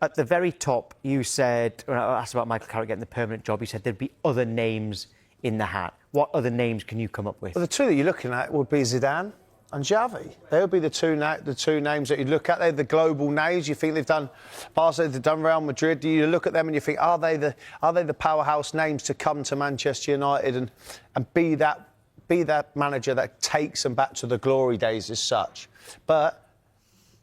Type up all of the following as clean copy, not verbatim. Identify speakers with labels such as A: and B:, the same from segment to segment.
A: At the very top, you said, when I asked about Michael Carrick getting the permanent job, you said there'd be other names in the hat. What other names can you come up with?
B: Well, the two that you're looking at would be Zidane and Xavi. They would be the two names that you'd look at. They're the global names. You think they've done Barcelona, they've done Real Madrid. You look at them and you think, are they the powerhouse names to come to Manchester United and be that manager that takes them back to the glory days as such? But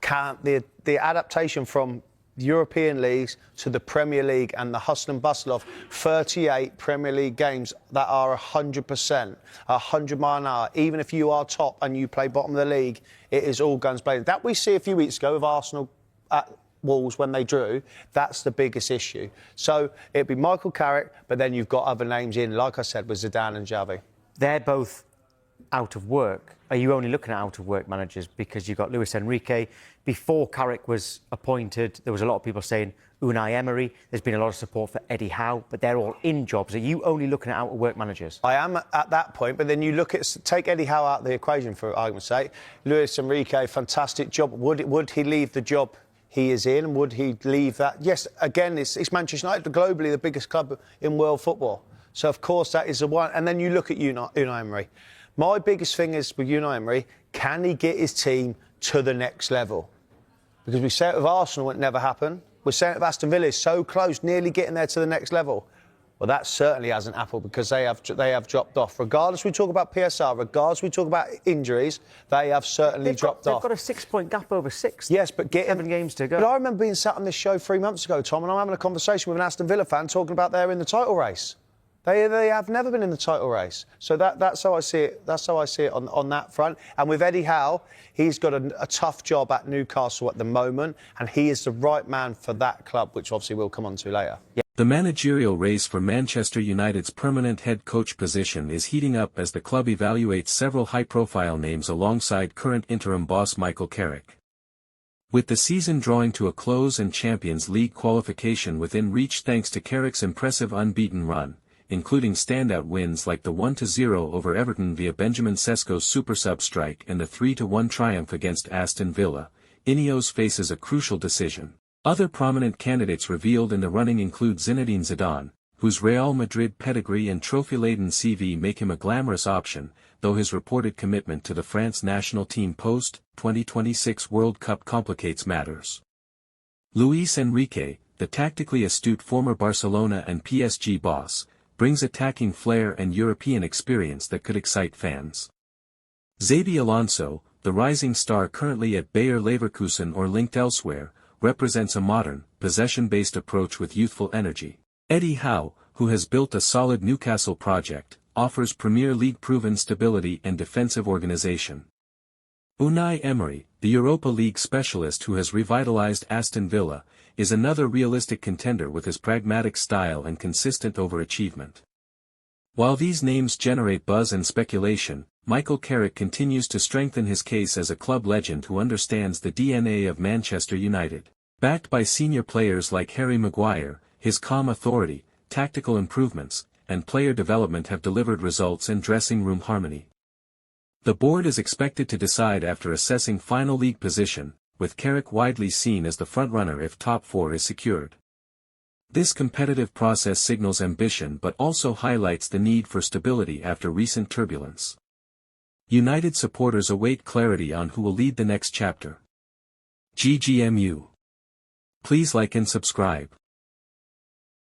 B: can't the adaptation from European leagues to the Premier League and the hustle and bustle of 38 Premier League games that are 100%, 100 mile an hour, even if you are top and you play bottom of the league, it is all guns blazing. That we see a few weeks ago with Arsenal at Wolves when they drew, that's the biggest issue. So it'd be Michael Carrick, but then you've got other names in, like I said, with Zidane and Xavi.
A: They're both out of work. Are you only looking at out-of-work managers because you've got Luis Enrique? Before Carrick was appointed, there was a lot of people saying Unai Emery. There's been a lot of support for Eddie Howe, but they're all in jobs. Are you only looking at out-of-work managers? I
B: am at that point, but then you look at... Take Eddie Howe out of the equation, for argument's sake. Luis Enrique, fantastic job. Would he leave the job he is in? Would he leave that? Yes, again, it's Manchester United, globally the biggest club in world football. So, of course, that is the one. And then you look at Unai Emery. My biggest thing is with Unai Emery, can he get his team to the next level? Because we say it with Arsenal, it never happened. We're saying it with Aston Villa, so close, nearly getting there to the next level. Well, that certainly hasn't happened because they have dropped off. Regardless we talk about PSR, regardless we talk about injuries, they have certainly dropped off.
A: They've got a 6-point gap over sixth.
B: Yes, but
A: 7 games to go.
B: But I remember being sat on this show 3 months ago, Tom, and I'm having a conversation with an Aston Villa fan talking about they're in the title race. They have never been in the title race. So that's how I see it. That's how I see it on that front. And with Eddie Howe, he's got a tough job at Newcastle at the moment, and he is the right man for that club, which obviously we'll come on to later.
C: Yeah. The managerial race for Manchester United's permanent head coach position is heating up as the club evaluates several high-profile names alongside current interim boss Michael Carrick. With the season drawing to a close and Champions League qualification within reach thanks to Carrick's impressive unbeaten run, including standout wins like the 1-0 over Everton via Benjamin Šeško's super sub strike and the 3-1 triumph against Aston Villa, INEOS faces a crucial decision. Other prominent candidates revealed in the running include Zinedine Zidane, whose Real Madrid pedigree and trophy-laden CV make him a glamorous option, though his reported commitment to the France national team post-2026 World Cup complicates matters. Luis Enrique, the tactically astute former Barcelona and PSG boss, brings attacking flair and European experience that could excite fans. Xabi Alonso, the rising star currently at Bayer Leverkusen or linked elsewhere, represents a modern, possession-based approach with youthful energy. Eddie Howe, who has built a solid Newcastle project, offers Premier League-proven stability and defensive organization. Unai Emery, the Europa League specialist who has revitalized Aston Villa, is another realistic contender with his pragmatic style and consistent overachievement. While these names generate buzz and speculation, Michael Carrick continues to strengthen his case as a club legend who understands the DNA of Manchester United. Backed by senior players like Harry Maguire, his calm authority, tactical improvements, and player development have delivered results in dressing room harmony. The board is expected to decide after assessing final league position, with Carrick widely seen as the frontrunner if top 4 is secured. This competitive process signals ambition but also highlights the need for stability after recent turbulence. United supporters await clarity on who will lead the next chapter. GGMU. Please like and subscribe.